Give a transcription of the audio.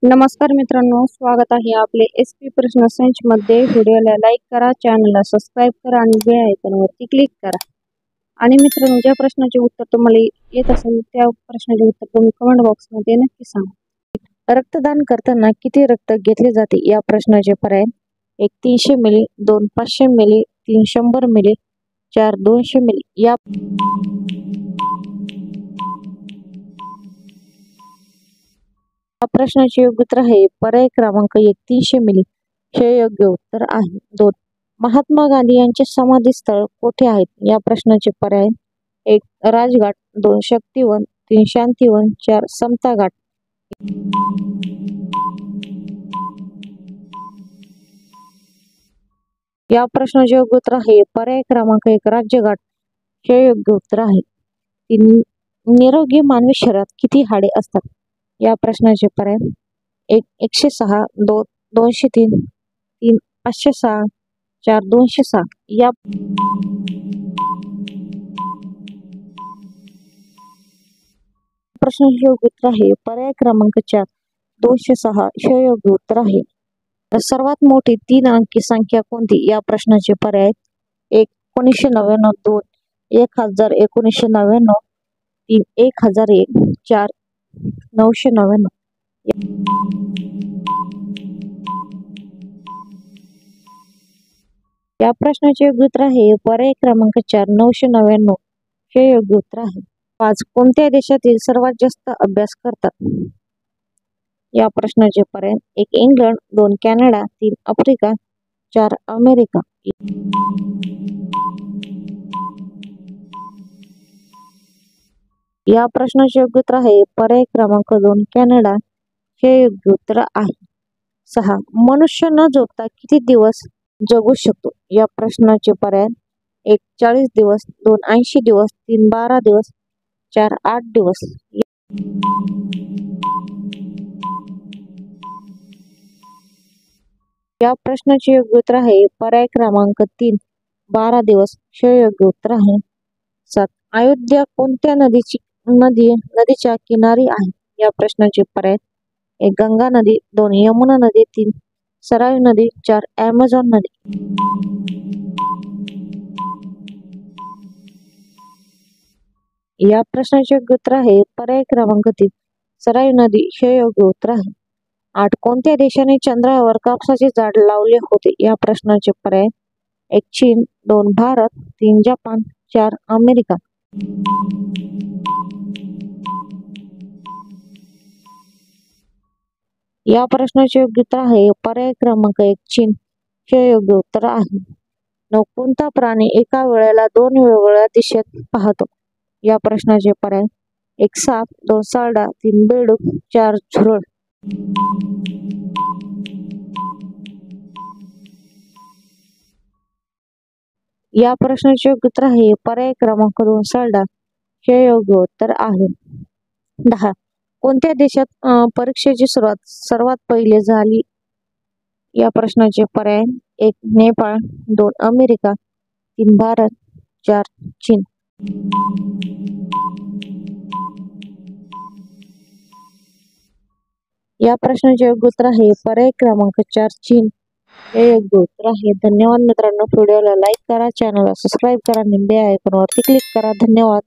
नमस्कार मित्रांनो, स्वागत आहे आपले SP प्रश्न संच मध्ये। व्हिडिओला लाईक करा, चॅनलला सबस्क्राईब करा आणि बेल आयकॉनवरती क्लिक करा। आणि मित्रांनो, ज्या प्रश्नाचे उत्तर तुम्हाला येत असेल त्या प्रश्नाचे उत्तर तुम्ही कमेंट बॉक्स मध्ये नक्की सांगा। रक्तदान करताना किती रक्त घेतले जाते? या प्रश्नाचे पर्याय: 1 300 मिली, 2 500 मिली, 3 100 मिली, 4 200 मिली। या प्रश्नाचे योग्य उत्तर आहे पर्याय क्रमांक 1 300 मिली हे योग्य उत्तर आहे। 2 महात्मा गांधी यांचे समाधी स्थळ कोठे आहेत? या प्रश्नाचे पर्याय: 1 राजघाट, 2 शक्तिवन, 3 शांतिवन, 4 समता घाट। या प्रश्नाचे योग्य उत्तर आहे पर्याय क्रमांक 1 राज्यघाट हे योग्य उत्तर आहे। 3 निरोगी मानवी शरीरात किती हाडे असतात? या प्रश्नाचे पर्याय: 1 106, 2 203, 3 506, 4 206। या प्रश्नाचे योग्य उत्तर आहे पर्याय क्रमांक 4 206 हे योग्य उत्तर आहे। सर्वात मोठी 3 अंकी संख्या कोणती? या प्रश्नाचे पर्याय: 1 1999, 2 1000, 1999, 3 1001, 4 999। या प्रश्नाचे योग्य उत्तर आहे पर्याय क्रमांक 4 999 हे योग्य उत्तर आहे। 5 कोणत्या देशातील सर्वात जास्त अभ्यास करतात? या प्रश्नाचे पर्याय: 1 इंग्लंड, 2 कॅनडा, 3 आफ्रिका, 4 अमेरिका। या प्रश्नाचे योग्य उत्तर आहे पर्याय क्रमांक 2 कॅनडा हे योग्य उत्तर आहे। 6 मनुष्य न झोपता किती दिवस जगू शकतो? या प्रश्नाचे पर्याय: 1 40 दिवस, 2 80 दिवस, 3 12 दिवस, 4 8 दिवस। या प्रश्नाचे योग्य उत्तर आहे पर्याय क्रमांक 3 12 दिवस हे योग्य उत्तर आहे। 7 अयोध्या कोणत्या नदीच्या किनारी आहे? या प्रश्नाचे पर्याय: 1 गंगा नदी, 2 यमुना नदी, 3 सरायू नदी, 4 ॲमेझॉन नदी। या प्रश्नाचे योग्य उत्तर आहे पर्याय क्रमांक 3 सरायू नदी हे योग्य उत्तर आहे। 8 कोणत्या देशाने चंद्रावर कापसाचे झाड लावले होते? या प्रश्नाचे पर्याय: 1 चीन, 2 भारत, 3 जपान, 4 अमेरिका। या प्रश्नाचे योग्य उत्तर आहे पर्याय क्रमांक 1 चीन हे योग्य उत्तर आहे। 9 कोणता प्राणी एका वेळेला 2 वेगवेगळ्या दिशेत पाहतो? या प्रश्नाचे पर्याय: 1 साप, 2 सारडा, 3 बेडूक, 4 झुरळ। या प्रश्नाचे योग्य उत्तर आहे पर्याय क्रमांक 2 सारडा हे योग्य उत्तर आहे। 10 कोणत्या देशात परीक्षेची सुरुवात सर्वात पहिले झाली? या प्रश्नाचे पर्याय: 1 नेपाळ, 2 अमेरिका, 3 भारत, 4 चीन। या प्रश्नाचे योग्य उत्तर आहे पर्याय क्रमांक 4 चीन हे योग्य उत्तर आहे। धन्यवाद मित्रांनो, व्हिडिओला लाईक करा, चॅनलला सबस्क्राईब करा आणि बेल आयकॉनवरती क्लिक करा। धन्यवाद।